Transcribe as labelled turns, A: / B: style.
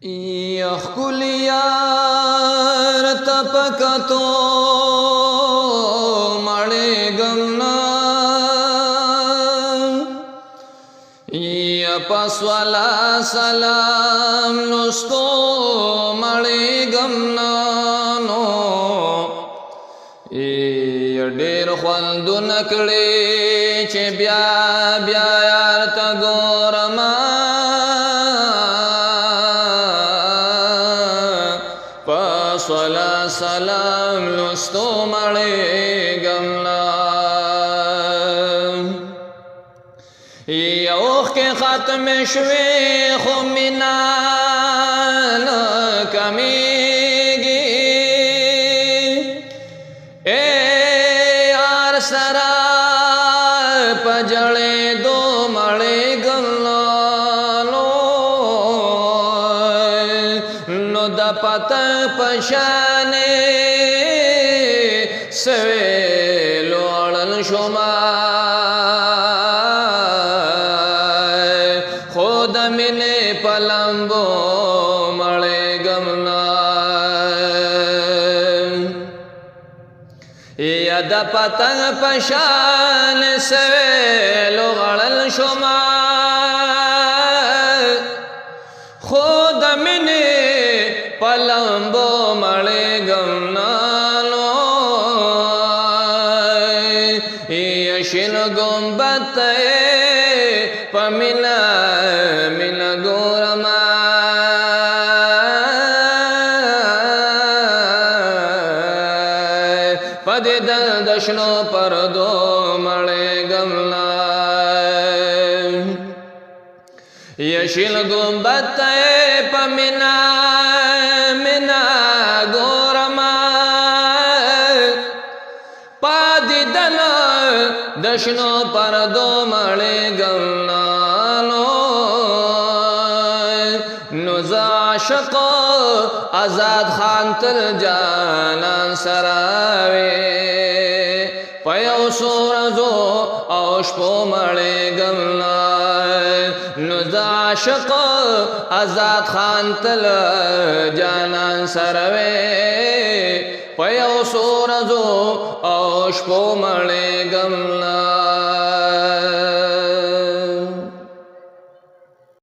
A: یخکل یار تپکتو مړېږم نه یا پسوالا سلام لوستو مړېږم نه نو ډېر خوندونه کړې چې بیا بیا یار ته ګورمه پسوالا سلام لوستو مړېږم نه یا اوښکې ختمې شوې خو مینه نه کمیږي سرا پجړې دو مړېږم نو د پتنګ په شانې سویلو اړل شوما خو د مینې په لمبو مړېږم نه یا د پتنګ په شان سویلو غړل شوما خو د مینې په لمبو مړېږم نه یا شین ګمبد ته په مینه مینه ګورمه پدې د شنو پردو مړېږم نه یا شین ګمبد ته په مینه مینه ګورمه پدې د شنو پردو مړېږم نه نو زه عاشق آزاد خان تر جانان سره وې په یو څو ورځو او شپو مړېږم نه نو زه عاشق آزاد خان تر جانان سره وې په یو څو ورځو او شپو مړېږم نه